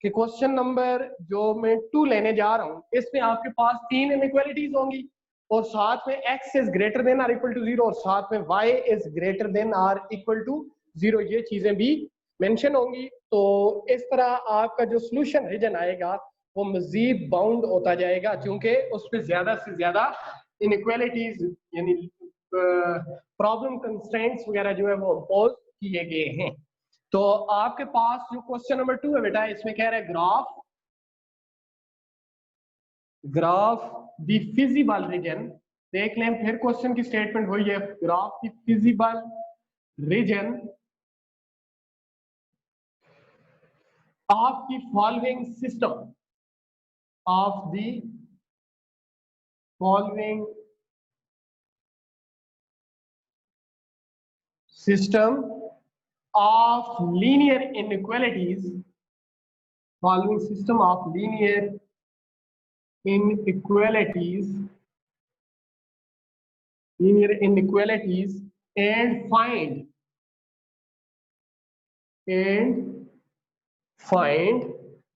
कि question number जो मैं 2 लेने जा रहा हूँ इसमें आपके पास 3 इनइक्वालिटीज होंगी और साथ में x is greater than or equal to 0 और साथ में y is greater than or equal to 0, ये चीजें भी मेंशन होंगी। तो इस तरह आपका जो सोल्यूशन रीजन आएगा वो मजीद बाउंड होता जाएगा, क्योंकि उस पर ज्यादा से ज्यादा इनइक्वालिटीज यानी प्रॉब्लम कंस्ट्रेंट्स वगैरह जो है वो इम्पोज किए गए हैं। तो आपके पास जो क्वेश्चन नंबर 2 है बेटा, इसमें कह रहा है ग्राफ द फिजिबल रीजन। देख लें फिर क्वेश्चन की स्टेटमेंट वही है, graph the feasible region of the following system, of the following system of linear inequalities, following system of linear inequalities and find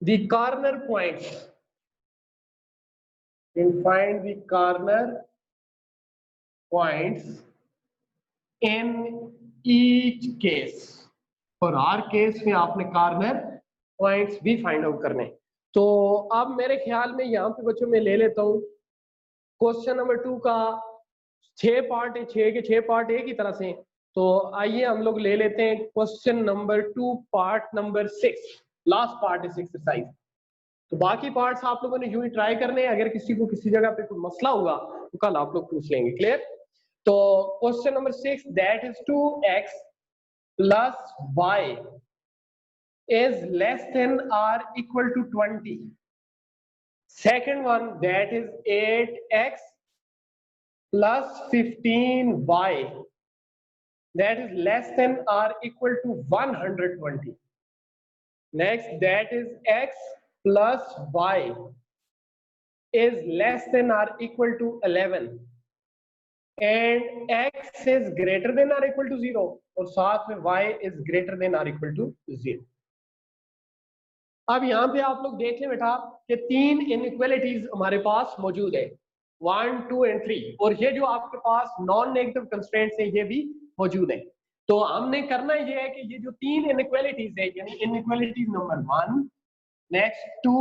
the corner points in each case। और हर case में आपने corner points भी find out करने। तो अब मेरे ख्याल में यहाँ पे बच्चों में ले लेता हूँ क्वेश्चन नंबर 2 का 6 पार्ट है, 6 के 6 पार्ट एक ही तरह से। तो आइए हम लोग ले लेते हैं question number 2 part number 6, last part इस एक्सरसाइज। तो बाकी पार्ट्स आप लोगों ने यूं ही ट्राई करने हैं, अगर किसी को किसी जगह पे कोई मसला होगा तो कल आप लोग पूछ लेंगे। क्लियर? तो question number 6, that is 2x plus y is less than or equal to 20. Second one, that is 8x plus 15y, that is less than or equal to 120. Next, that is x plus y is less than or equal to 11 and x is greater than or equal to 0 और साथ में y is greater than or equal to 0। अब यहाँ पे आप लोग देख लें बेटा कि 3 इनइक्वालिटीज हमारे पास मौजूद है, 1, 2 and 3, और ये जो आपके पास नॉन नेगेटिव कंस्ट्रेंट्स है ये भी मौजूद है। तो हमने करना ये है कि ये जो 3 इनइक्वालिटीज है यानी इनइक्वालिटी नंबर 1, नेक्स्ट 2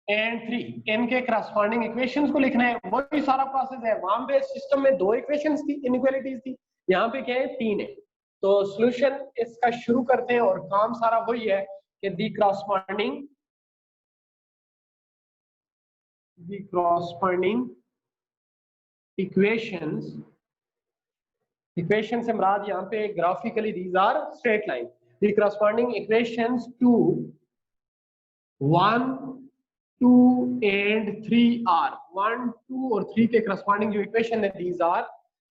एंड 3, इनके करस्पॉन्डिंग इक्वेशंस को लिखना है। वही सारा प्रोसेस है, वहां पे सिस्टम में 2 इक्वेशंस थी, इनइक्वालिटीज थी, यहाँ पे क्या है 3 है। तो सॉल्यूशन इसका शुरू करते हैं और काम सारा वही है कि दी करस्पॉन्डिंग इक्वेशन से मुराद यहाँ पे graphically these are straight line, the corresponding equations to 1, 2 and 3 are 1, 2 और 3 के करस्पॉन्डिंग जो इक्वेशन है दीज आर,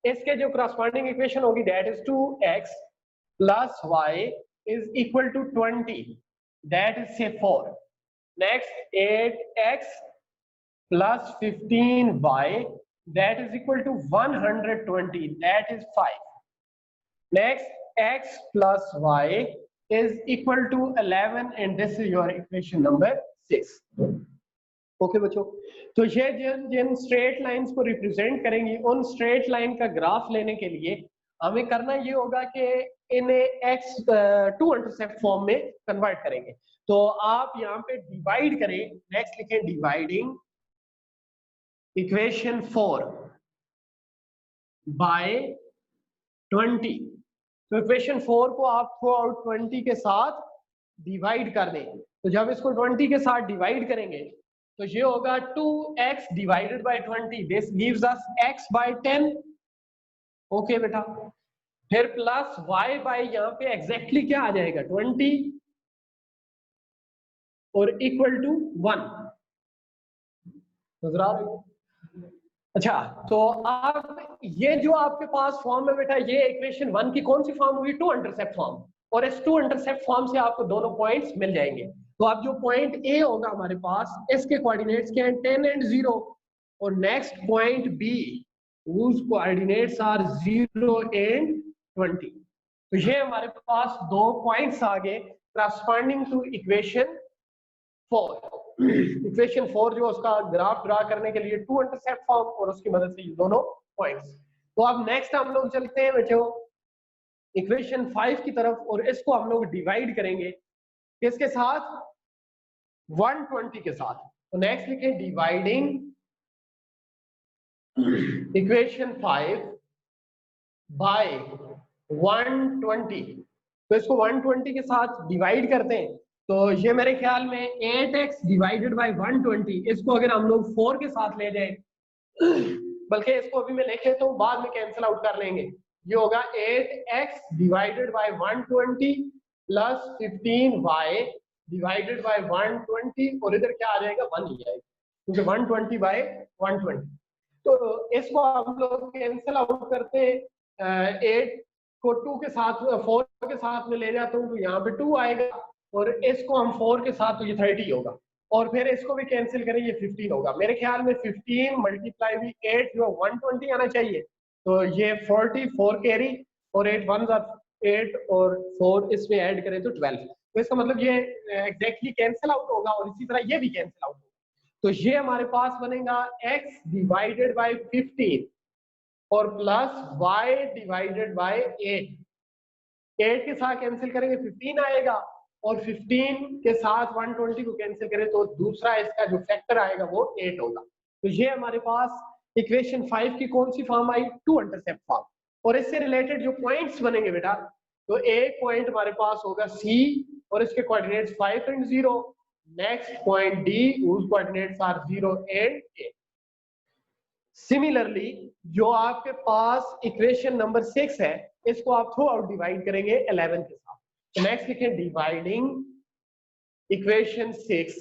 इसके जो करस्पॉन्डिंग इक्वेशन होगी that is 2x plus y is equal to 20, that is say 4। next 8x plus 15y, that is equal to 120, that is 5। next x plus y is equal to 11 and this is your equation number 6। Okay बच्चों, तो ये जिन straight lines को represent करेंगी उन straight line का graph लेने के लिए हमें करना ये होगा कि इन्हें x टू इंटरसेप्ट फॉर्म में कन्वर्ट करेंगे। तो आप यहाँ पे डिवाइड करें, नेक्स्ट लिखें डिवाइडिंग इक्वेशन 4 बाय 20। तो इक्वेशन 4 को आप थ्रू आउट 20 के साथ डिवाइड कर दें। तो जब इसको 20 के साथ डिवाइड करेंगे तो ये होगा 2x divided by 20, this gives us x by 10। Okay बेटा, फिर प्लस y बाय यहाँ पे एग्जैक्टली क्या आ जाएगा 20 और इक्वल टू 1। नजर आ रही है? अच्छा, तो अब ये जो आपके पास फॉर्म है बेटा, ये इक्वेशन 1 की कौन सी फॉर्म हुई? टू इंटरसेप्ट फॉर्म, और इस टू इंटरसेप्ट फॉर्म से आपको दोनों पॉइंट्स मिल जाएंगे। तो अब जो पॉइंट ए होगा हमारे पास, इसके कोऑर्डिनेट्स क्या हैं 10 and 0, और next point B whose coordinates are 0 and 20। तो ये हमारे पास 2 पॉइंट्स आ गए करस्पॉन्डिंग टू इक्वेशन 4 इक्वेशन 4 जो उसका ग्राफ ड्रा करने के लिए 2 इंटरसेप्ट फॉर्म और उसकी मदद से ये दोनों पॉइंट्स। तो अब नेक्स्ट हम लोग चलते हैं बच्चों इक्वेशन 5 की तरफ और इसको हम लोग डिवाइड करेंगे किसके साथ 120 के साथ। तो नेक्स्ट लिखे डिवाइडिंग इक्वेशन 5 बाय 120। तो इसको 120 के साथ डिवाइड करते हैं तो ये मेरे ख्याल में 8x डिवाइडेड बाय 120 इसको अगर हम लोग 4 के साथ ले जाए बल्कि इसको अभी मैं लिख लेता हूँ बाद में कैंसिल आउट कर लेंगे। ये होगा 8x divided by 120 plus 15y divided by 120 और इधर क्या आ जाएगा 1 ही आएगा क्योंकि 120 बाय 120। तो इसको हम लोग कैंसिल आउट करते हैं 8 को 2 के साथ 4 के साथ में ले जाता हूँ तो यहाँ पे 2 आएगा और इसको हम 4 के साथ तो ये 30 होगा और फिर इसको भी कैंसिल करें ये 15 होगा। मेरे ख्याल में 15 मल्टीप्लाई भी 8 जो 120 आना चाहिए तो ये 44 कैरी और 8 1 8 और 4 इसमें ऐड करें तो 12। तो इसका मतलब ये एग्जैक्टली कैंसिल आउट होगा और इसी तरह ये भी कैंसिल आउट होगा। तो ये हमारे पास बनेगा x डिवाइडेड बाय 15 और प्लस y डिवाइडेड बाय 8 के साथ कैंसिल करेंगे 15 आएगा और 15 के साथ 120 को कैंसिल करें तो दूसरा इसका जो फैक्टर आएगा वो 8 होगा। तो ये हमारे पास इक्वेशन 5 की कौन सी फॉर्म आई 2 इंटरसेप्ट फॉर्म। और इससे रिलेटेड जो पॉइंट्स बनेंगे बेटा तो एक पॉइंट हमारे पास होगा C और इसके coordinates 5 and 0। Next point D whose coordinates are 0 and 8। Similarly जो आपके पास इक्वेशन नंबर 6 है इसको आप थ्रू आउट डिवाइड करेंगे 11 के साथ। तो नेक्स्ट लिखें डिवाइडिंग इक्वेशन 6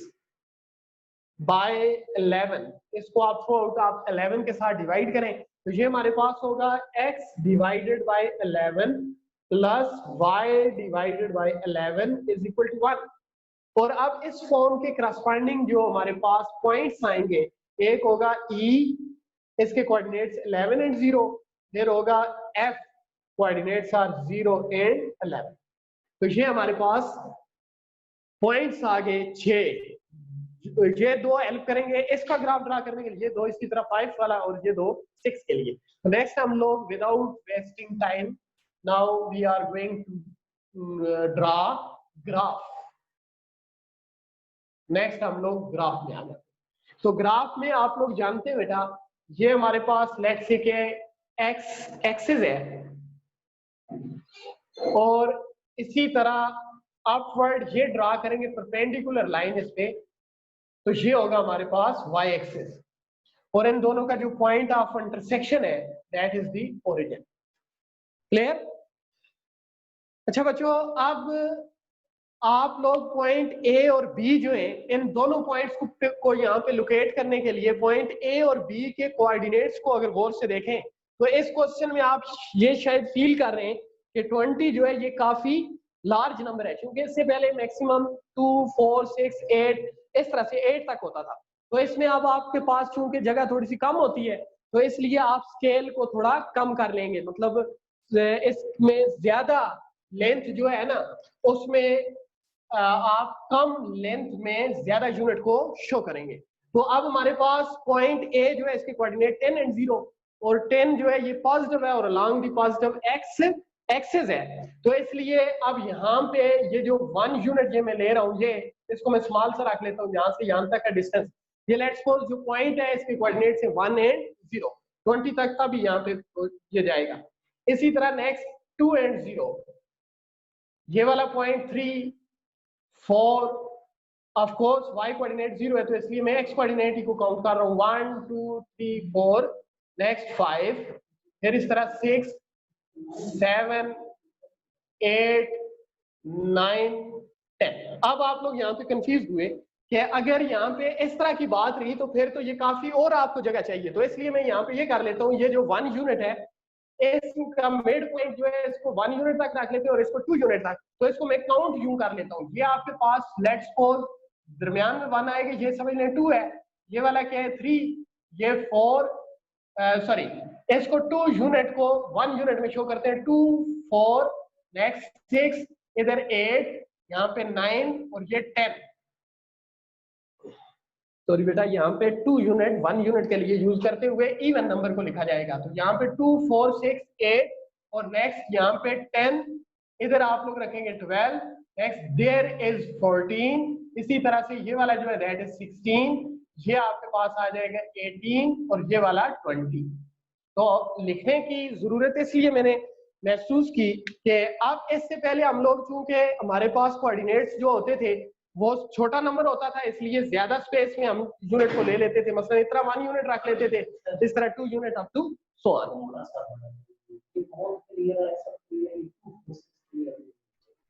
बाय 11। इसको आप थ्रू आउट आप 11 के साथ डिवाइड करें तो ये हमारे पास होगा x divided by 11 plus y divided by 11 is equal to 1। और अब इस फॉर्म के करस्पॉन्डिंग जो हमारे पास पॉइंट्स आएंगे एक होगा E इसके कोऑर्डिनेट्स 11 एंड 0 फिर होगा F कोऑर्डिनेट्स आर 0 एंड 11। तो ये हमारे पास पॉइंट्स आ गए 6। ये दो हेल्प करेंगे इसका ग्राफ ड्रा करने के लिए दो इसकी तरफ 5 वाला और ये दो 6 के लिए। तो नेक्स्ट हम लोग without wasting time now we are going to draw graph. Next हम लोग ग्राफ में आ जाते। तो ग्राफ में आप लोग जानते हैं बेटा ये हमारे पास लेट्स से के एक्स एक्सिस है और इसी तरह अपवर्ड ये ड्रा करेंगे परपेंडिकुलर लाइन इस पे तो ये होगा हमारे पास y एक्सिस और इन दोनों का जो पॉइंट ऑफ इंटरसेक्शन है that is the origin. Clear? अच्छा बच्चों अब आप लोग पॉइंट A और B जो है इन दोनों पॉइंट्स को यहाँ पे लोकेट करने के लिए पॉइंट A और B के कोऑर्डिनेट्स को अगर गौर से देखें तो इस क्वेश्चन में आप ये शायद फील कर रहे हैं कि 20 जो है ये काफी लार्ज नंबर है क्योंकि इससे पहले मैक्सिमम 2 4 6 8 इस तरह से 8 तक होता था। तो इसमें अब आपके पास चूंकि जगह थोड़ी सी कम होती है तो इसलिए आप स्केल को थोड़ा कम कर लेंगे मतलब इसमें ज्यादा लेंथ जो है ना उसमें आप कम लेंथ में ज्यादा यूनिट को शो करेंगे। तो अब हमारे पास पॉइंट A जो है इसके कोऑर्डिनेट 10 एंड 0 और 10 जो है ये पॉजिटिव है और अलोंग द पॉजिटिव एक्सिस है। तो इसलिए अब यहाँ पे ये जो 1 यूनिट ये मैं ले रहा हूँ ये इसको मैं स्मॉल सा रख लेता हूँ यहाँ से यहाँ तक का डिस्टेंस ये लेट्स सपोज जो पॉइंट है इसके कोऑर्डिनेट से 1 एंड 0 20 तक का भी यहाँ पे ये जाएगा। इसी तरह नेक्स्ट 2 एंड 0 ये वाला point 3 4 of course y coordinate 0 है तो इसलिए मैं x कोऑर्डिनेट को काउंट कर रहा हूँ 1 2 3 4 नेक्स्ट 5 फिर इस तरह 6 7 8 9 10। अब आप लोग यहाँ पे कंफ्यूज हुए कि अगर यहाँ पे इस तरह की बात रही तो फिर तो ये काफी और आपको जगह चाहिए तो इसलिए मैं यहाँ पे ये कर लेता हूँ ये जो 1 यूनिट है इसका मिड पॉइंट जो है इसको 1 यूनिट तक रख लेते हैं और इसको 2 यूनिट तक तो इसको मैं काउंट यूं कर लेता हूँ। ये आपके पास लेट्स सपोज दरमियान में 1 आएगा ये समझ लें 2 है ये वाला क्या है 3 ये 4 सॉरी इसको 2 यूनिट को 1 यूनिट में शो करते हैं 2 4 नेक्स्ट 6 इधर 8 यहाँ पे 9 और ये 10 सॉरी बेटा, यहाँ पे 2 यूनिट 1 यूनिट के लिए यूज करते हुए इवन नंबर को लिखा जाएगा। तो यहाँ पे 2 4 6 8 और नेक्स्ट यहाँ पे 10, इधर आप लोग रखेंगे 12, नेक्स्ट देयर इज 14, इसी तरह से ये वाला जो है दैट इज 16, ये आपके पास आ जाएगा 18 और ये वाला 20। तो लिखने की जरूरत इसलिए मैंने महसूस की कि अब इससे पहले हम लोग चूंकि हमारे पास कोऑर्डिनेट्स जो होते थे वो छोटा नंबर होता था, इसलिए ज्यादा स्पेस में हम यूनिट को ले लेते थे, मतलब इतना 1 यूनिट रख लेते थे, इस तरह 2 unit up to so on.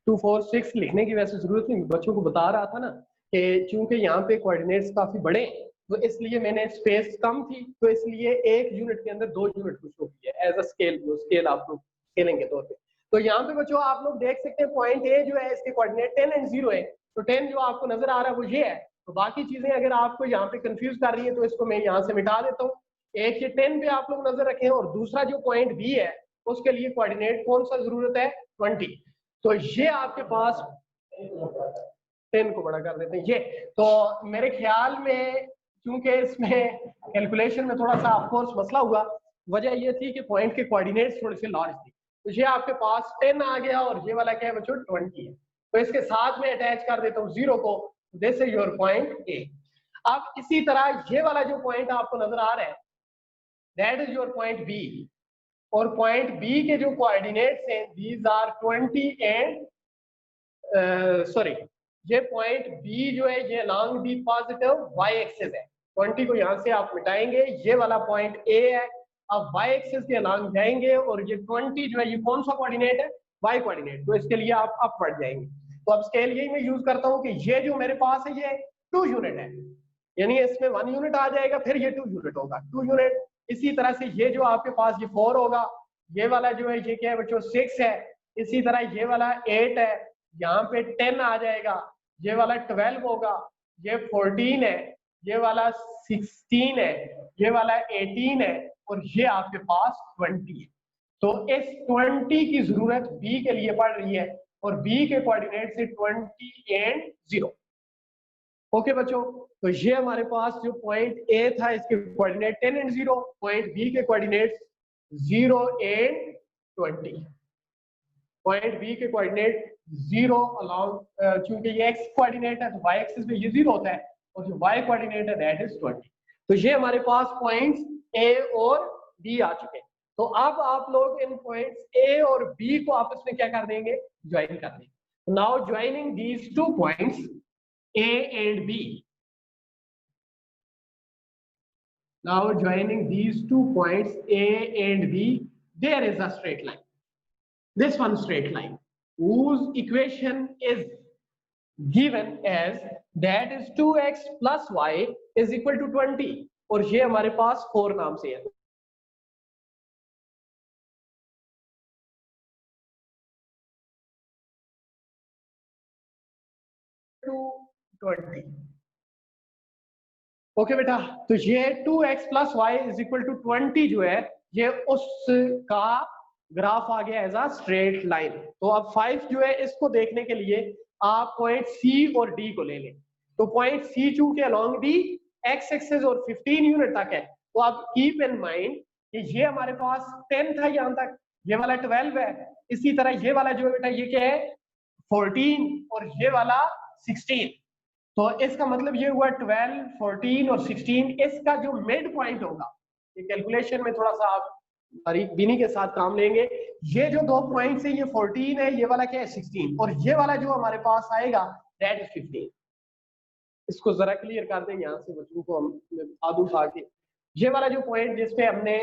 2 4 6 लिखने की वैसे जरूरत नहीं, बच्चों को बता रहा था ना कि चूंकि यहाँ पे कोऑर्डिनेट्स काफी बड़े तो इसलिए मैंने स्पेस कम थी, तो इसलिए 1 यूनिट के अंदर 2 यूनिट को शो किया एज अ स्केल, जो स्केल आप लोग स्केलिंग के तौर पे। तो यहाँ पे बच्चों आप लोग देख सकते हैं पॉइंट ए जो है इसके कोऑर्डिनेट 10 एंड 0 है, तो 10 जो आपको नजर आ रहा है वो ये है। तो बाकी चीजें अगर आपको यहाँ पे कंफ्यूज कर रही है तो इसको मैं यहाँ से मिटा देता हूँ। एक ये 10 पे आप लोग नजर रखें और दूसरा जो पॉइंट बी है उसके लिए कोऑर्डिनेट कौन सा जरूरत है 20। तो ये आपके पास 10 को बड़ा कर देते हैं ये। तो मेरे ख्याल में क्योंकि इसमें कैलकुलेशन में थोड़ा सा ऑफकोर्स मसला हुआ, वजह ये थी कि पॉइंट के कोऑर्डिनेट्स थोड़े से लार्ज थे, तो ये आपके पास 10 आ गया और ये वाला क्या है बच्चों 20 है। तो इसके साथ में अटैच कर देता हूँ 0 को, this is your point A. अब इसी तरह ये वाला जो पॉइंट आपको नजर आ रहा है that is your point B, और पॉइंट बी के जो कोऑर्डिनेट्स हैं दीज आर 20 एंड सॉरी ये पॉइंट बी जो है ये along the positive Y axis है। 20 को यहाँ से आप मिटाएंगे, ये वाला पॉइंट ए है, अब वाई एक्सिस के अलॉन्ग जाएंगे और ये 20 जो है ये कौन सा कोऑर्डिनेट है वाई कोऑर्डिनेट, तो इसके लिए आप अपवर्ड जाएंगे। तो अब स्केल यही मैं यूज करता हूँ कि ये जो मेरे पास है ये 2 यूनिट है, यानी इसमें 1 यूनिट आ जाएगा, फिर ये 2 यूनिट होगा 2 यूनिट। इसी तरह से ये जो आपके पास ये 4 होगा, ये वाला जो है ये क्या है बच्चों 6 है, इसी तरह ये वाला 8 है, यहाँ पे 10 आ जाएगा, ये वाला 12 होगा, ये 14 है, ये वाला 16 है, ये वाला 18 है और ये आपके पास 20 है। तो इस 20 की जरूरत बी के लिए पड़ रही है और बी के कोऑर्डिनेट से 20 एंड 0। ओके बच्चों, तो ये हमारे पास जो पॉइंट ए था इसके कोऑर्डिनेट 10 एंड 0, पॉइंट बी के कोऑर्डिनेट 0 एंड 20। पॉइंट बी के कोऑर्डिनेट 0 अलॉन्ग, चूंकि ये एक्स कोऑर्डिनेट है तो वाई एक्सिस पे ये 0 होता है और जो वाई कोऑर्डिनेट है दैट इज 20। तो ये हमारे पास पॉइंट्स ए और बी आ चुके हैं। तो अब आप लोग इन पॉइंट्स ए और बी को आपस में क्या कर देंगे ज्वाइन कर देंगे। Now joining these 2 points A and B. Now joining these 2 points A and B, there is a straight line. This one straight line whose equation is given as that is 2x plus y is equal to 20 और ये हमारे पास 4 नाम से है। Okay बेटा, तो ये 2x plus Y is equal to 20 जो है ये उसका ग्राफ आ गया एज अ स्ट्रेट लाइन। तो अब 5 जो है इसको देखने के लिए आप पॉइंट सी और डी को ले लें। तो पॉइंट सी चूंकि अलोंग दी एक्स एक्सिस और 15 यूनिट तक है, तो आप कीप इन माइंड कि ये हमारे पास 10 था यहाँ तक, ये वाला 12 है, इसी तरह ये वाला जो है बेटा ये क्या है 14 और ये वाला 16। तो इसका मतलब ये हुआ 12, 14 और 16, इसका जो मिड पॉइंट होगा, ये कैलकुलेशन में थोड़ा सा आप बारीक बीनी के साथ काम लेंगे, ये जो 2 पॉइंट्स है ये 14 है, ये वाला क्या है 16 और ये वाला जो हमारे पास आएगा दैट इज 15। इसको जरा क्लियर कर दें यहाँ से बच्चों को हम बता दूं ताकि ये वाला जो पॉइंट जिसपे हमने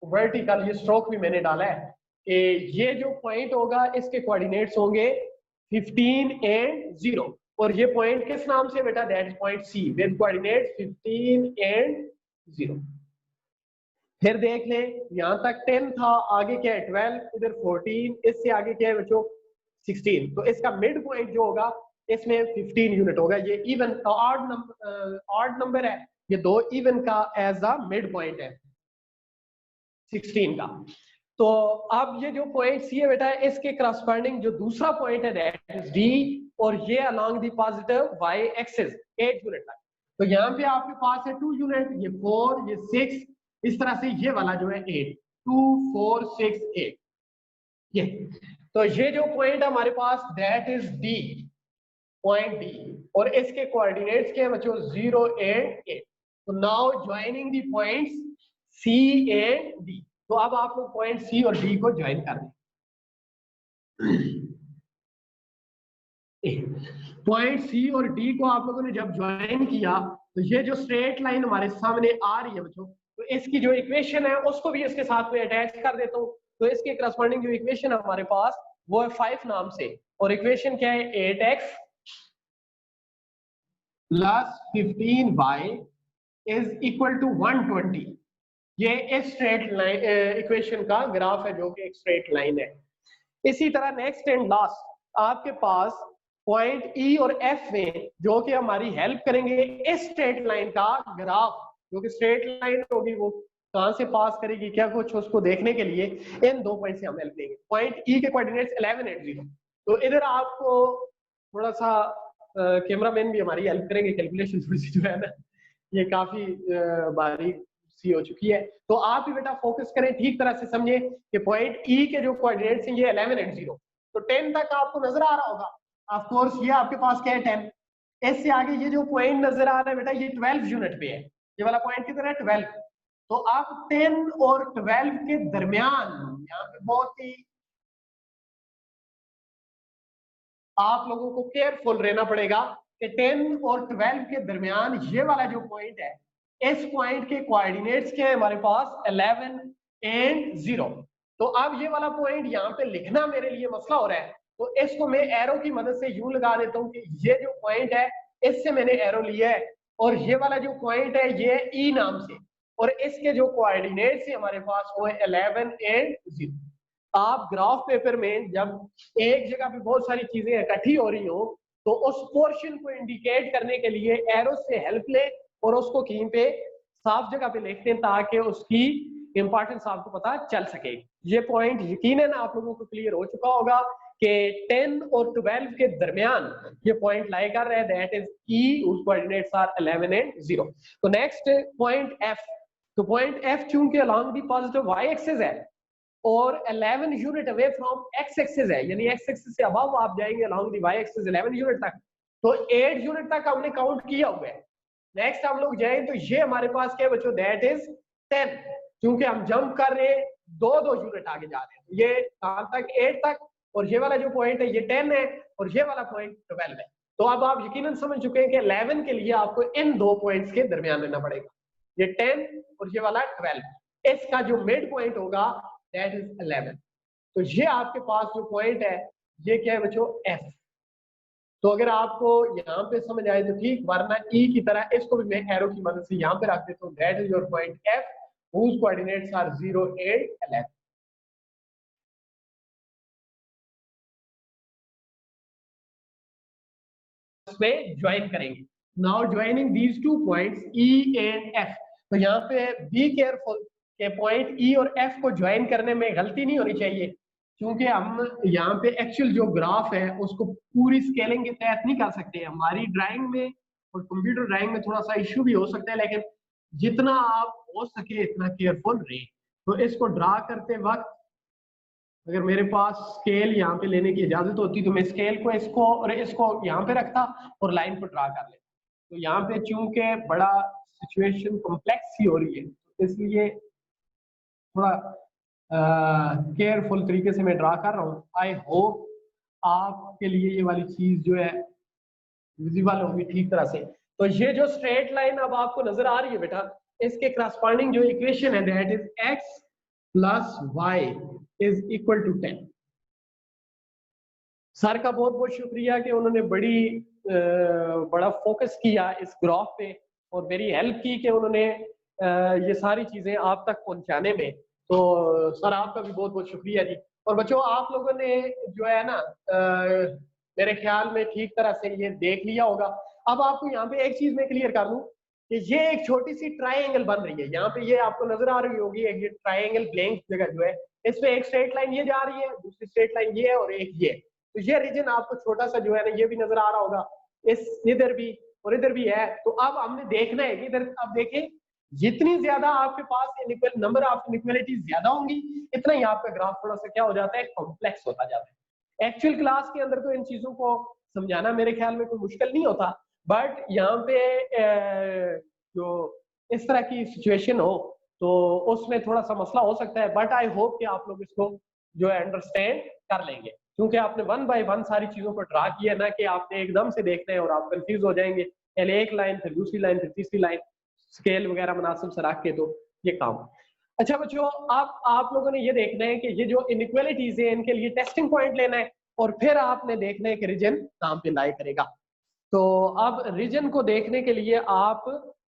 वर्टिकल ये स्ट्रोक भी मैंने डाला है कि ये जो पॉइंट होगा इसके कोऑर्डिनेट्स होंगे 15 एंड 0 और ये पॉइंट किस नाम से बेटा that is point C with coordinate 15 and 0। फिर देख लें यहाँ तक 10 था, आगे क्या है 12, इधर 14, इससे आगे क्या है बच्चों 16। तो इसका मिड पॉइंट जो होगा इसमें 15 यूनिट होगा। ये इवन ऑड नंबर है, ये 2 इवन का एज अ मिड पॉइंट है 16 का। तो अब ये जो पॉइंट सी है बेटा इसके करस्पॉन्डिंग जो दूसरा पॉइंट है दैट इज डी और ये along the positive Y axis 8 unit तक। तो यहाँ पे आपके पास है 2 यूनिट, ये 4, ये 6, इस तरह से ये वाला जो है 8, 2 4 6 8, ये तो ये जो पॉइंट हमारे पास that is D, point D, और इसके कोऑर्डिनेट्स क्या है बच्चों 0 एंड 8। तो now joining the points C and D, तो अब आप लोग पॉइंट सी और डी को ज्वाइन कर दें। पॉइंट सी और डी को आप लोगों ने जब ज्वाइन किया तो ये जो स्ट्रेट लाइन हमारे सामने आ रही है बच्चों, तो इसकी जो इक्वेशन है उसको भी इसके साथ में अटैच कर देता हूँ। तो इसके करस्पॉन्डिंग जो इक्वेशन है हमारे पास वो है 5 नाम से, और इक्वेशन क्या है 8x plus 15y is equal to 120। ये इस स्ट्रेट लाइन इक्वेशन का ग्राफ है जो कि एक स्ट्रेट लाइन है। इसी तरह नेक्स्ट एंड लास्ट आपके पास पॉइंट ई और एफ में जो कि हमारी हेल्प करेंगे इस स्ट्रेट लाइन का ग्राफ, जो कि स्ट्रेट लाइन होगी वो कहां से पास करेगी क्या कुछ उसको देखने के लिए इन 2 पॉइंट से हम हेल्प लेंगे। पॉइंट ई के कोऑर्डिनेट्स 11 8 0। तो इधर आपको थोड़ा सा कैमरामैन भी हमारी हेल्प करेंगे, कैलकुलेशन थोड़ी सी जो है ना ये काफी बारीक सी हो चुकी है। तो आप भी बेटा फोकस करें, ठीक तरह से समझे कि पॉइंट ई के जो कोऑर्डिनेट्स हैं ये 11 8 0। तो 10 तक आपको नजर आ रहा होगा, ऑफ कोर्स ये आपके पास क्या है 10। इससे आगे ये जो पॉइंट नजर आ रहा है बेटा ये 12 यूनिट पे है, ये वाला पॉइंट किधर है 12। तो आप 10 और 12 के दरमियान यहाँ पे बहुत ही आप लोगों को केयरफुल रहना पड़ेगा कि 10 और 12 के दरमियान ये वाला जो पॉइंट है, इस पॉइंट के कोऑर्डिनेट्स क्या है हमारे पास 11 एंड 0। तो अब ये वाला पॉइंट यहाँ पे लिखना मेरे लिए मसला हो रहा है, तो इसको मैं एरो की मदद से यूं लगा देता हूँ कि ये जो पॉइंट है इससे मैंने एरो लिया है, और ये वाला जो पॉइंट है ये ई नाम से, और इसके जो कोऑर्डिनेट्स है हमारे पास वो है 11 एंड 0। आप ग्राफ पेपर में जब एक जगह पे बहुत सारी चीजें इकट्ठी हो रही हो तो उस पोर्शन को इंडिकेट करने के लिए एरो से हेल्प ले और उसको कहीं पे साफ जगह पे लिख दें ताकि उसकी इंपॉर्टेंस आपको पता चल सके। ये पॉइंट यकीनन आप लोगों को क्लियर हो चुका होगा कि 10 और 12 के दरमियान ये पॉइंट लाई कर रहा है, दैट इज ई, उस कोऑर्डिनेट्स आर 11 एंड 0। तो नेक्स्ट पॉइंट एफ, तो पॉइंट एफ चूंकि along the positive Y axis है और 11 unit away from X axis है, यानी एक्स एक्सिस से अबव आप जाएंगे along the Y axis 11 unit तक, तो 8 यूनिट तक हमने काउंट किया हुआ है। नेक्स्ट हम लोग जाएं तो ये हमारे पास क्या है बच्चों दैट इज 10, क्योंकि हम जंप कर रहे हैं 2 यूनिट आगे जा रहे हैं, ये कहां तक 8 तक, और ये वाला जो पॉइंट है ये 10 है और ये वाला पॉइंट 12 है। तो अब आप यकीनन समझ चुके हैं कि 11 के लिए आपको इन 2 पॉइंट्स के दरमियान रहना पड़ेगा, ये 10 और ये वाला 12, इसका जो मिड पॉइंट होगा दैट इज 11। तो ये आपके पास जो पॉइंट है ये क्या है बच्चों एफ। तो अगर आपको यहाँ पे समझ आए तो ठीक, वरना ई की तरह इसको भी मैं एरो की मदद से यहाँ पे रख देता हूँ, that is your point F whose coordinates are 0 8 11। इसमें ज्वाइन करेंगे। Now joining these 2 points E and F, तो यहाँ पे बी केयरफुल के पॉइंट ई और एफ को ज्वाइन करने में गलती नहीं होनी चाहिए, क्योंकि हम यहाँ पे एक्चुअल जो ग्राफ है उसको पूरी स्केलिंग के तहत नहीं कर सकते। हमारी ड्राइंग में और कंप्यूटर ड्राइंग में थोड़ा सा इश्यू भी हो सकता है, लेकिन जितना आप हो सके इतना केयरफुल रहे। तो इसको ड्रा करते वक्त अगर मेरे पास स्केल यहाँ पे लेने की इजाजत होती तो मैं स्केल को इसको और इसको यहाँ पे रखता और लाइन को ड्रा कर लेता। तो यहाँ पे चूंकि बड़ा सिचुएशन कॉम्प्लेक्स ही हो रही है, तो इसलिए थोड़ा केयरफुल तरीके से मैं ड्रा कर रहा हूँ। आई होप आपके लिए ये वाली चीज जो है विजिबल होगी ठीक तरह से। तो ये जो स्ट्रेट लाइन अब आपको नजर आ रही है बेटा, इसके करस्पॉन्डिंग जो इक्वेशन है that is X plus Y is equal to 10। Sir का बहुत बहुत शुक्रिया कि उन्होंने बड़ा फोकस किया इस ग्राफ पे और मेरी हेल्प की कि उन्होंने ये सारी चीजें आप तक पहुंचाने में। तो सर आपका भी बहुत बहुत शुक्रिया जी। और बच्चों आप लोगों ने जो है ना मेरे ख्याल में ठीक तरह से ये देख लिया होगा। अब आपको यहाँ पे एक चीज मैं क्लियर कर दूं कि ये एक छोटी सी ट्राइंगल बन रही है, यहाँ पे ये आपको नजर आ रही होगी एक ये ट्राइंगल ब्लैंक जगह जो है, इसमें एक स्ट्रेट लाइन ये जा रही है, दूसरी स्ट्रेट लाइन ये है और एक ये। तो ये रीजन आपको छोटा सा जो है ना ये भी नजर आ रहा होगा, इस इधर भी और इधर भी है। तो अब हमने देखना है कि इधर अब देखें जितनी ज्यादा आपके पास नंबर ऑफ इनइक्वालिटीज ज्यादा होंगी इतना ही आपका ग्राफ थोड़ा सा क्या हो जाता है, कॉम्प्लेक्स होता जाता है। एक्चुअल क्लास के अंदर तो इन चीजों को समझाना मेरे ख्याल में कोई मुश्किल नहीं होता, बट यहाँ पे जो इस तरह की सिचुएशन हो तो उसमें थोड़ा सा मसला हो सकता है। बट आई होप कि आप लोग इसको जो है अंडरस्टैंड कर लेंगे, क्योंकि आपने वन बाय वन सारी चीजों को ड्रा किया ना कि आपने एकदम से देखना है और आप कंफ्यूज हो जाएंगे, पहले एक लाइन फिर दूसरी लाइन फिर तीसरी लाइन, स्केल वगैरह मुनासिब से रख के, तो ये काम। अच्छा बच्चों, अब आप लोगों ने ये देखना है कि ये जो इनइक्वालिटीज है इनके लिए टेस्टिंग पॉइंट लेना है और फिर आपने देखना है कि रीजन काम पे लाई करेगा। तो अब रीजन को देखने के लिए आप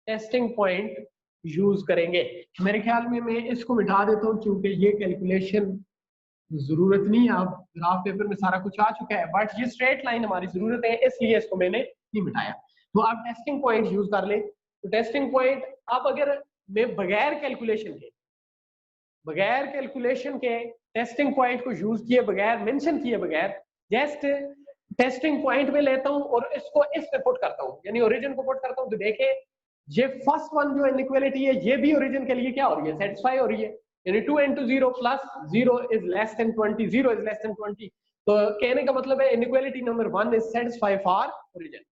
टेस्टिंग पॉइंट यूज करेंगे। मेरे ख्याल में मैं इसको मिटा देता हूँ क्योंकि ये कैलकुलेशन जरूरत नहीं है, अब ग्राफ पेपर में सारा कुछ आ चुका है, बट ये स्ट्रेट लाइन हमारी जरूरत है इसलिए इसको मैंने नहीं मिटाया। तो आप टेस्टिंग पॉइंट यूज कर ले। तो टेस्टिंग पॉइंट अब अगर मैं बगैर कैलकुलेशन के टेस्टिंग पॉइंट को यूज किए बगैर, मेंशन किए बगैर, जस्ट टेस्टिंग पॉइंट में लेता हूं और इसको इस पे पुट करता हूं, यानी ओरिजिन को पुट करता हूं, तो देखें ये फर्स्ट वन जो इनइक्वालिटी है ये भी ओरिजिन के लिए क्या हो रही है, सेटिस्फाई हो रही है, यानी 2 into 0 plus 0 is less than 20, 0 is less than 20। तो कहने का मतलब है inequality number 1 is satisfied for origin,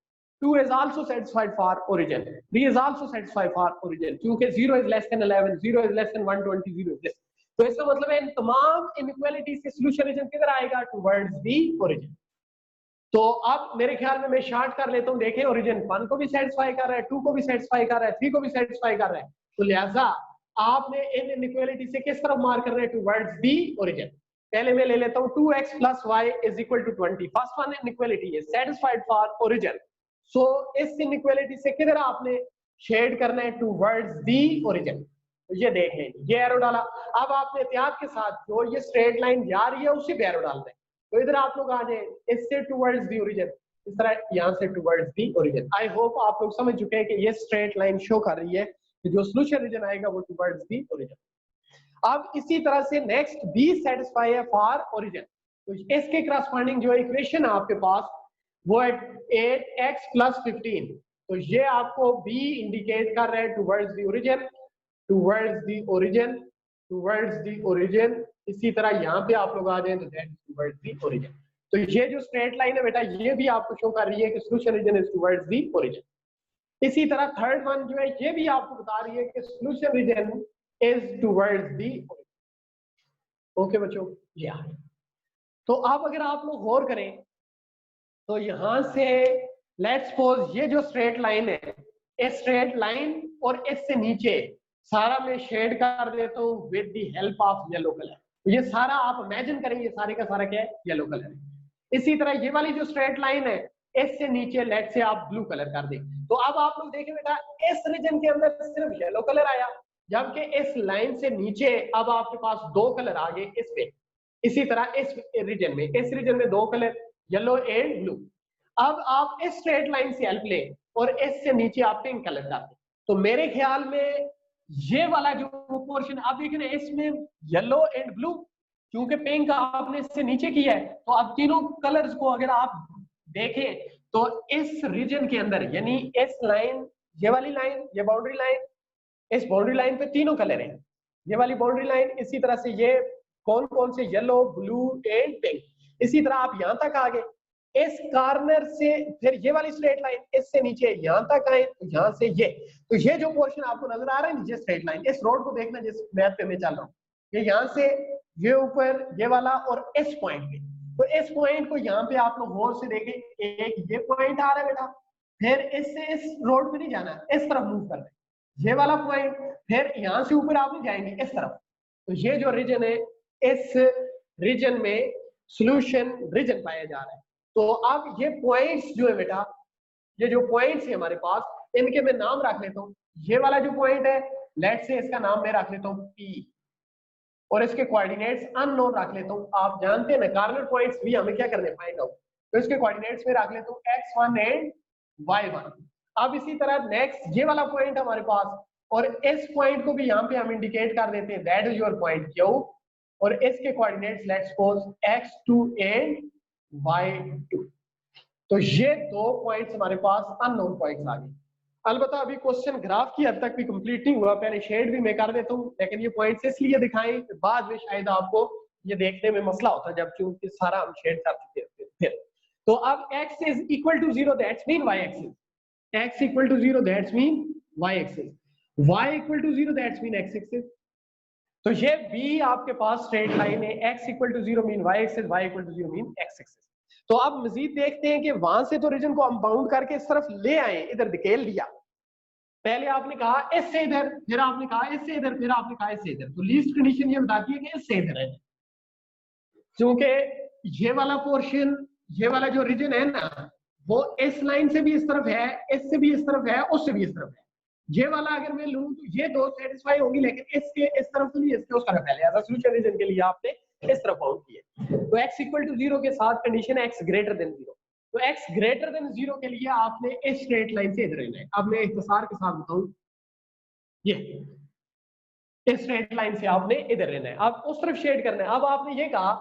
2 is also satisfied for origin, 3 is also satisfied for origin, क्योंकि 0 is less than 11, 0 is less than 120, 0 is this। तो इसका मतलब है इन तमाम इनइक्वालिटी से सॉल्यूशन रीजन किधर आएगा, टुवर्ड्स दी ओरिजिन। तो अब मेरे ख्याल में मैं शार्ट कर लेता हूं, देखें ओरिजिन 1 को भी सेटिस्फाई कर रहा है, 2 को भी सेटिस्फाई कर रहा है, 3 को भी सेटिस्फाई कर रहा है, तो लिहाजा आपने इन इनइक्वालिटी से किस तरफ मार्क करना है, टुवर्ड्स दी ओरिजिन। पहले मैं ले लेता हूं 2x + y = 20, first one inequality है सेटिस्फाइड फॉर ओरिजिन। सो इस इनइक्वालिटी से किधर आपने शेड करना है, टुवर्ड्स दी ओरिजिन। तो ये देख लें, ये एरो डाला। अब आपने एहतियात के साथ जो ये स्ट्रेट लाइन जा रही है उसी पे एरो डालना है। तो इधर आप लोग आ जाए इससे टुवर्ड्स दी ओरिजिन, इस तरह यहाँ से towards the origin. I hope आप लोग समझ चुके हैं कि ये स्ट्रेट लाइन शो कर रही है कि जो सॉल्यूशन रीजन आएगा वो टुवर्ड्स दी ओरिजिन। अब इसी तरह से नेक्स्ट बी सेटिस्फाई है फॉर ओरिजिन, तो इसके करस्पॉन्डिंग जो इक्वेशन है आपके पास वो है 8x + 15। तो ये आपको बी इंडिकेट कर रहा है towards the origin, towards the origin, towards the origin. इसी तरह यहाँ पे आप लोग आ जाए तो that is towards the origin. तो ये जो स्ट्रेट लाइन है बेटा ये भी आपको शो कर रही है कि solution region is towards the origin. इसी तरह थर्ड वन जो है ये भी आपको बता रही है कि solution region is towards the origin. Okay बच्चों, ये आ रही। तो अब अगर आप लोग गौर करें तो यहां से लेट्स सपोज ये जो स्ट्रेट लाइन है, इस स्ट्रेट लाइन और इससे नीचे सारा मैं शेड कर देता हूँ with the help of yellow colour. ये सारा आप इमेजिन करें, ये सारे का सारा क्या है, येलो कलर है। इसी तरह ये वाली जो स्ट्रेट लाइन है इससे नीचे लेट से आप ब्लू कलर कर दें। तो अब आप लोग देखें बेटा इस रीजन के अंदर सिर्फ येलो कलर आया, जबकि इस लाइन से नीचे अब आपके पास 2 कलर आ गए इस पे। इसी तरह इस रीजन में 2 कलर, येलो एंड ब्लू। अब आप इस स्ट्रेट लाइन से हेल्प लें और इससे नीचे आप पिंक कलर कर दें। तो मेरे ख्याल में ये वाला जो पोर्शन आप देख रहे हैं इसमें येलो एंड ब्लू, क्योंकि पिंक आपने इससे नीचे किया है, तो अब तीनों कलर्स को अगर आप देखें तो इस रीजन के अंदर यानी इस लाइन, ये वाली लाइन, ये बाउंड्री लाइन, इस बाउंड्री लाइन पे तीनों कलर हैं, ये वाली बाउंड्री लाइन, इसी तरह से ये कौन कौन से, येलो, ब्लू एंड पिंक। इसी तरह आप यहां तक आ गए, इस कॉर्नर से फिर ये वाली स्ट्रेट लाइन इससे नीचे यहां तक आए, तो यहां से ये, तो ये जो पोर्शन आपको नजर आ रहा है नीचे स्ट्रेट लाइन, इस रोड को देखना जिस मैप पे मैं चल रहा हूँ, ये यहां से ये ऊपर ये वाला और इस पॉइंट पे, तो इस पॉइंट को यहाँ पे आप लोग गौर से देखें, एक ये पॉइंट आ रहा है बेटा, फिर इससे इस रोड पे नहीं जाना, इस तरफ मूव करना है, ये वाला पॉइंट, फिर यहाँ से ऊपर आप नहीं जाएंगे इस तरफ। तो ये जो रीजन है इस रीजन में सॉल्यूशन रीजन पाया जा रहा है। तो अब ये पॉइंट्स जो है बेटा, ये जो पॉइंट्स है हमारे पास, इनके मैं नाम रख लेता हूँ। ये वाला जो पॉइंट है लेट्स से इसका नाम मैं रख लेता हूँ P और इसके कोऑर्डिनेट्स अननोन रख लेता हूँ। आप जानते हैं ना कॉर्नर पॉइंट्स भी हमें क्या करने, फाइंड आउट। तो इसके कोऑर्डिनेट्स में रख लेता हूँ x1 एंड y1। अब इसी तरह नेक्स्ट ये वाला पॉइंट हमारे पास, और इस पॉइंट को भी यहाँ पे हम इंडिकेट कर देते हैं, that is your point Q, और इसके coordinates let's suppose x2 and y2। तो ये 2 पॉइंट्स हमारे पास अननोन पॉइंट्स आ गए। अलबत्ता अभी क्वेश्चन ग्राफ की हद तक भी कंप्लीट नहीं हुआ, पहले शेड भी मैं कर देता हूँ, लेकिन ये पॉइंट्स इसलिए दिखाएं कि बाद में शायद आपको ये देखने में मसला होता है जब चूंकि सारा हम शेड कर चुके हैं। फिर तो अब x is equal to 0 that's mean y axis, x equal to 0 that's mean y axis, y equal to 0 that's mean x axis. तो ये b आपके पास स्ट्रेट लाइन है, x equal to 0 mean y axis, y equal to 0 mean x axis. तो अब मजीद देखते हैं कि वहां से तो रीजन को हम बाउंड करके इस तरफ ले आए, इधर धकेल दिया। पहले आपने कहा इससे इधर, फिर आपने कहा इससे इधर, फिर आपने कहा इससे इधर। तो लीस्ट कंडीशन ये बताती है कि इससे इधर है, क्योंकि ये वाला पोर्शन, ये वाला जो रीजन है ना, वो इस लाइन से भी इस तरफ है, इससे भी इस तरफ है, उससे भी इस तरफ है। ये वाला अगर मैं लूं तो ये दो सेटिस्फाई होंगी, लेकिन इसके इस तरफ से नहीं, इसके उस तरफ है। लिहाजा सोल्यूशन रीजन के लिए आपने इस तरफ बाउंड किया। तो x इक्वल टू 0 के साथ कंडीशन है x ग्रेटर देन 0। तो x ग्रेटर देन 0 के लिए आपने इस स्ट्रेट लाइन से इधर रहना है। अब मैं इख्तिसार के साथ बताऊं, ये इस स्ट्रेट लाइन से आपने इधर रहना है, अब उस तरफ शेड करना है। अब आपने ये कहा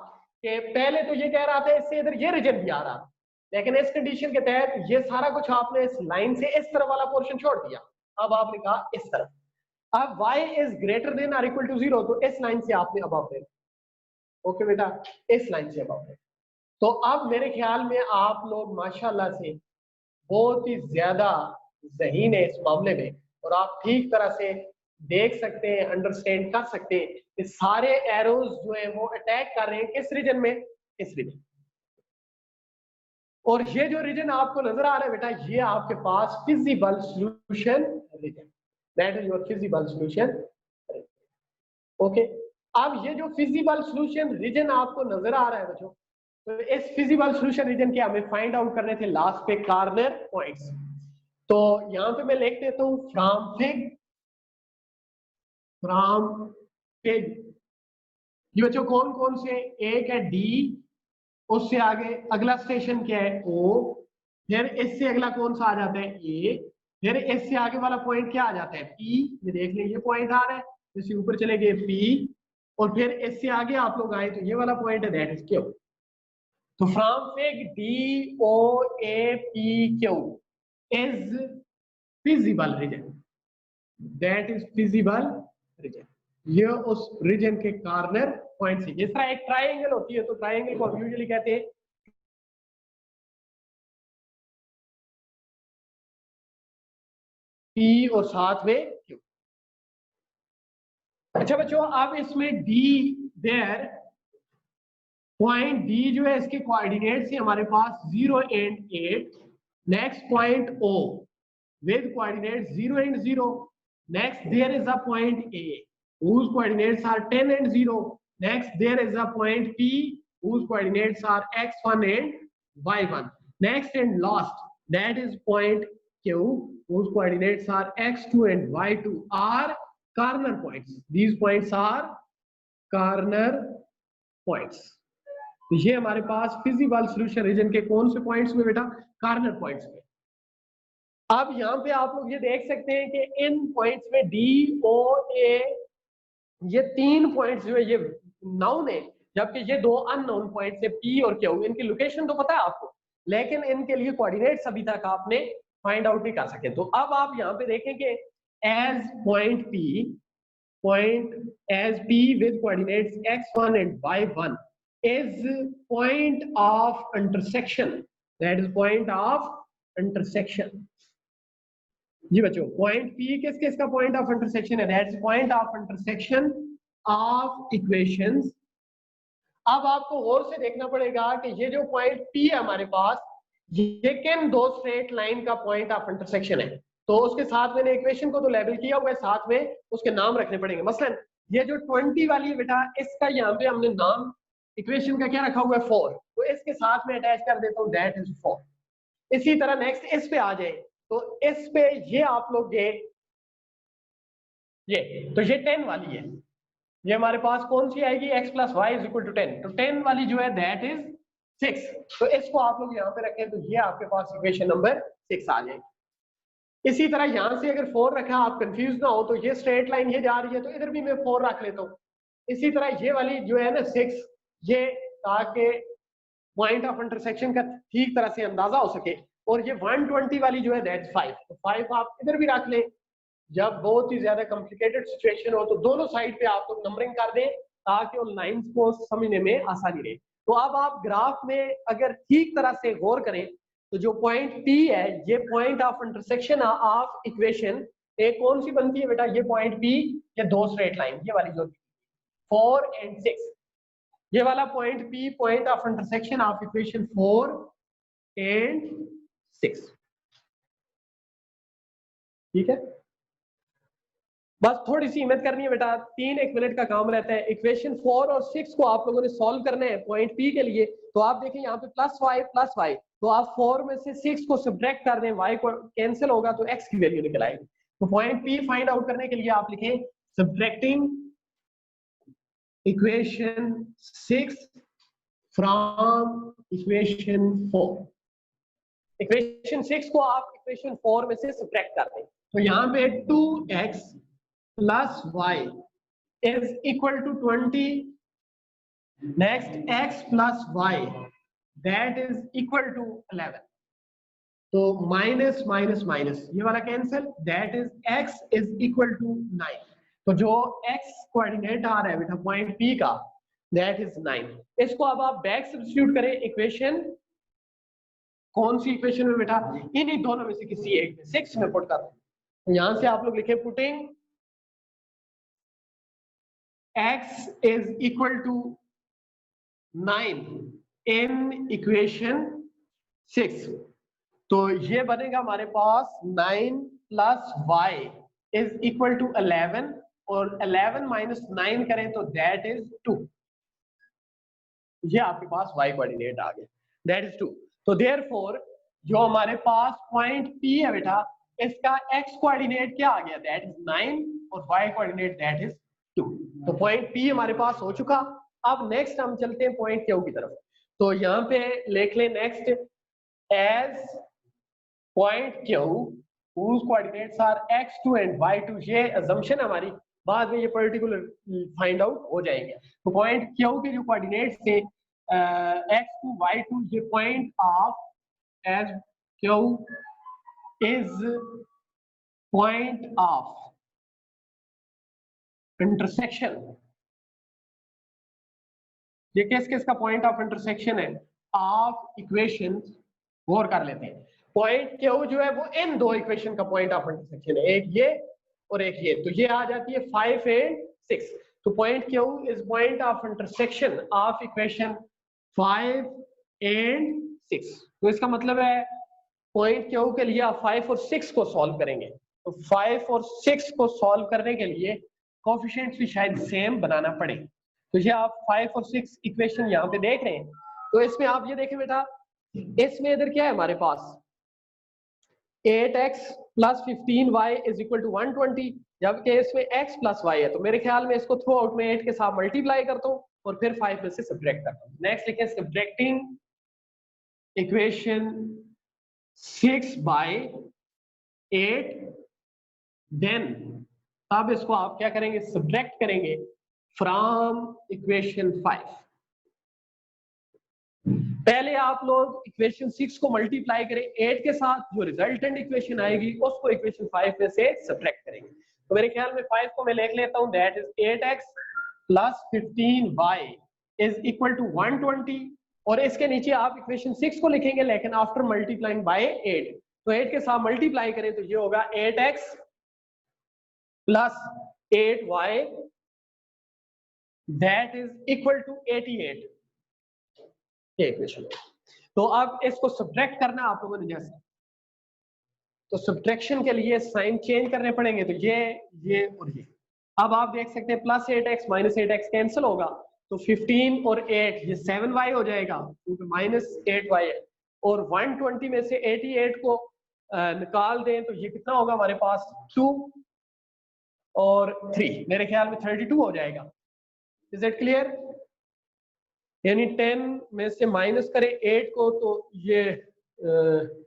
कि पहले तो ये कह रहा था इससे इधर ये रीजन भी आ रहा था, लेकिन इस कंडीशन के तहत ये सारा कुछ आपने इस लाइन से इस तरफ वाला पोर्शन छोड़ दिया। अब आपने कहा इस तरफ, अब y इज ग्रेटर देन और इक्वल टू 0, तो इस लाइन से आपने अबव देना। ओके बेटा, इस लाइन से अबव देना। तो अब मेरे ख्याल में आप लोग माशाल्लाह से बहुत ही ज्यादा ज़हीन है इस मामले में, और आप ठीक तरह से देख सकते हैं, अंडरस्टैंड कर सकते हैं कि सारे एरोज जो है वो अटैक कर रहे हैं किस रीजन में, इस रीजन। और ये जो रीजन आपको नजर आ रहा है बेटा, ये आपके पास feasible solution region, that is your feasible solution. Okay, अब ये जो फिजिबल सॉल्यूशन रीजन आपको नजर आ रहा है बच्चों, तो इस फिजिबल सॉल्यूशन रीजन के हमें फाइंड आउट करने थे लास्ट पे कॉर्नर पॉइंट्स। तो यहां पे मैं लिख देता हूं फ्रॉम फिग। ये बच्चों कौन कौन से, एक है डी, उससे आगे अगला स्टेशन क्या है ओ, फिर इससे अगला कौन सा आ जाता है ए, फिर इससे आगे वाला पॉइंट क्या आ जाता है पी। ये देख लें, ये पॉइंट आ रहा है, इससे ऊपर चले गए पी, और फिर इससे आगे आप लोग आए तो ये वाला पॉइंट है, दैट इज क्यू। तो from fig D O A P Q is feasible region, that is feasible region. ये उस रीजन के कॉर्नर पॉइंट से, जिस तरह एक ट्रायंगल होती है तो ट्रायंगल को हम यूजुअली कहते हैं पी और साथ में क्यू। अच्छा बच्चों, अब इसमें डी देयर पॉइंट डी जो है इसके कोऑर्डिनेट्स है हमारे पास 0 and 8। Next point O with coordinates 0 and 0. Next there is a point A whose coordinates are 10 and 0. Next there is a point P whose coordinates are x1 and y1. Next and last, that is point Q whose coordinates are x2 and y2 are corner points. These points are corner points. ये हमारे पास feasible solution reason के कौन से points में बेटा, corner points में। अब यहाँ पे आप लोग ये देख सकते हैं कि इन पॉइंट्स में डी ओ ए, ये 3 पॉइंट्स जो है ये नाउन है, जबकि ये 2 अननोन पॉइंट्स है पी और क्यू। इनकी लोकेशन तो पता है आपको, लेकिन इनके लिए कोऑर्डिनेट्स अभी तक आपने फाइंड आउट नहीं कर सके। तो अब आप यहाँ पे देखें कि as point P with coordinates x1 and y1 is point of intersection, that is point of intersection. जी बच्चों, पॉइंट P किस किस का पॉइंट ऑफ इंटरसेक्शन है, that's point of intersection of equations. अब आपको गौर से देखना पड़ेगा कि ये जो पॉइंट P है हमारे पास, ये किन दो स्ट्रेट लाइन का पॉइंट ऑफ इंटरसेक्शन है। तो उसके साथ मैंने इक्वेशन को तो लेबल किया हुआ है, साथ में उसके नाम रखने पड़ेंगे। मसलन ये जो 20 वाली है बेटा, इसका यहाँ पे हमने नाम इक्वेशन का क्या रखा हुआ है 4, तो इसके साथ में अटैच कर देता हूँ, दैट इज 4। इसी तरह नेक्स्ट इस पे आ जाए, तो इस पे ये आप लोग ये तो ये 10 वाली है, ये हमारे पास कौन सी आएगी, x plus Y is equal to 10। तो 10 वाली जो है दैट इज 6। तो इसको आप लोग यहाँ पे रखें तो ये आपके पास इक्वेशन नंबर 6 आ जाएगी। इसी तरह यहाँ से अगर 4 रखा, आप कंफ्यूज ना हो, तो ये स्ट्रेट लाइन ये जा रही है तो इधर भी मैं 4 रख लेता हूँ। इसी तरह ये वाली जो है ना 6, ये ताकि पॉइंट ऑफ इंटरसेक्शन का ठीक तरह से अंदाजा हो सके। और ये 120 वाली जो है दैट्स 5, तो 5 आप इधर भी रख लें। जब बहुत ही ज्यादा कॉम्प्लिकेटेड सिचुएशन हो तो दोनों साइड पे आप लोग नंबरिंग कर दें ताकि उन लाइंस को समझने में आसानी रहे। तो अब आप ग्राफ में अगर ठीक तरह से गौर करें तो जो पॉइंट P है ये point of intersection of equation कौन सी बनती है बेटा, ये पॉइंट P, ये दो स्ट्रेट लाइन ये वाली जो 4 और 6, ये वाला point P point of intersection of equation 4 और 6। ठीक है, बस थोड़ी सी हिम्मत करनी है बेटा, 1 मिनट का काम रहता है। इक्वेशन 4 और 6 को आप लोगों ने सॉल्व करना है पॉइंट P के लिए। तो आप देखें यहाँ पे प्लस y, तो आप 4 में से 6 को सब्ट्रैक्ट कर दें, y को कैंसिल होगा तो x की वैल्यू निकल आएगी। तो पॉइंट P फाइंड आउट करने के लिए आप लिखें subtracting equation 6 from equation 4। Equation 6 को आप इक्वेशन 4 में से सब्ट्रैक्ट कर दें। तो यहाँ पे 2x plus y is equal to 20. Next, x plus y that is equal to 11. तो माइनस माइनस माइनस ये वाला cancel, that is x is equal to 9. तो जो x कोऑर्डिनेट आ रहा है बेटा पॉइंट P का that is 9। इसको अब आप बैक सब्स्टिट्यूट करें इक्वेशन, कौन सी इक्वेशन में बेटा, इन्हीं दोनों में से किसी एक में 6 में पुट कर। तो यहां से आप लोग लिखे putting x is equal to 9 in equation 6। तो ये बनेगा हमारे पास 9 plus y is equal to 11 और 11 minus 9 करें तो that is 2। ये आपके पास y कोऑर्डिनेट आ गया, that is 2। तो therefore जो हमारे पास पॉइंट P है बेटा इसका x कोऑर्डिनेट क्या आ गया, that is 9 और y कोऑर्डिनेट that is 2। तो पॉइंट P हमारे पास हो चुका। अब नेक्स्ट हम चलते हैं पॉइंट Q की तरफ। तो यहाँ पे लिख लें next as point Q whose coordinates are x2 and y2। ये assumption हमारी, बाद में ये पर्टिकुलर फाइंड आउट हो जाएंगे। तो पॉइंट Q के जो कोऑर्डिनेट्स थे x2 y2, ये point of as Q is point of intersection। ये किस किस का पॉइंट ऑफ इंटरसेक्शन है ऑफ इक्वेशंस, गौर कर लेते हैं। पॉइंट Q जो है वो इन दो इक्वेशन का पॉइंट ऑफ इंटरसेक्शन है, एक ये और एक ये। तो ये आ जाती है 5 और 6। तो point Q is point of intersection of equation 5 और 6। तो इसका मतलब है पॉइंट Q के लिए आप 5 और 6 को सॉल्व करेंगे। तो 5 और 6 को सॉल्व करने के लिए कोएफिशिएंट्स भी शायद सेम बनाना पड़े। तो ये आप 5 और 6 इक्वेशन यहाँ पे देख रहे हैं। तो इसमें आप ये देखें बेटा, इसमें इधर क्या है हमारे पास 8x plus 15y is equal to 120, जबकि इसमें x plus y है। तो मेरे ख्याल में इसको थ्रू आउट में 8 के साथ मल्टीप्लाई करता हूँ और फिर 5 में से सब्ट्रैक्ट करता हूँ। नेक्स्ट लिखें सब्ट्रैक्टिंग इक्वेशन 6 by 8, देन अब इसको आप क्या करेंगे, सब्ट्रैक्ट करेंगे फ्रॉम इक्वेशन 5। पहले आप लोग इक्वेशन 6 को मल्टीप्लाई करें 8 के साथ, जो रिजल्टेंट इक्वेशन आएगी उसको इक्वेशन 5 में से सब्ट्रैक्ट करेंगे। तो मेरे ख्याल में 5 को मैं लिख लेता हूं, that is 8x plus 15y is equal to 120। और इसके नीचे आप इक्वेशन 6 को लिखेंगे लेकिन आफ्टर मल्टीप्लाइंग बाय 8। तो 8 के साथ मल्टीप्लाई करें तो ये होगा 8x plus 8y that is equal to 88। Equation. तो अब इसको सब्ट्रैक्ट करना आप लोगों ने जैसे, तो सब्ट्रैक्शन के लिए साइन चेंज करने पड़ेंगे। तो ये और ये अब आप देख सकते हैं plus 8x minus 8x cancel होगा, तो 15 और 8 ये 7y हो जाएगा क्योंकि माइनस 8y है। और 120 में से 88 को निकाल दें तो ये कितना होगा हमारे पास 2 और 3, मेरे ख्याल में 32 हो जाएगा। Is it clear? यानी 10 में से माइनस करें 8 को तो ये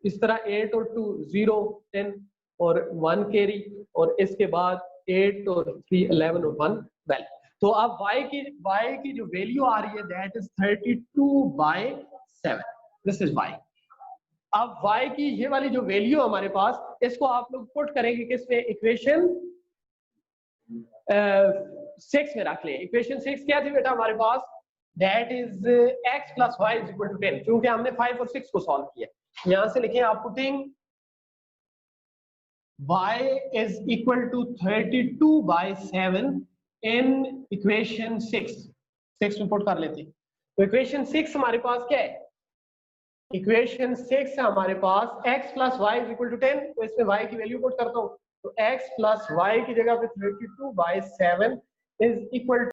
इस तरह 8 और 2 0 10 और 1 कैरी, और इसके बाद 8 और 3 11 और 1 12। तो अब y की जो वैल्यू आ रही है that is 32 by 7, this is y। अब y की ये वाली जो वैल्यू हमारे पास, इसको आप लोग पुट करेंगे किसमें, इक्वेशन 6 में रख लें। इक्वेशन 6 क्या थी बेटा हमारे पास, that is x plus Y is equal to 10, क्योंकि हमने 5 और 6 को सॉल्व किया। यहां से लिखें आप putting y is equal to 32/7 in equation 6 में पुट कर लेते। तो इक्वेशन 6 हमारे पास क्या है, इक्वेशन 6 हमारे पास x plus Y is equal to 10, तो इसमें y की वैल्यू पुट करता हूं, तो x प्लस वाई की जगह पे 32/7 इज इक्वल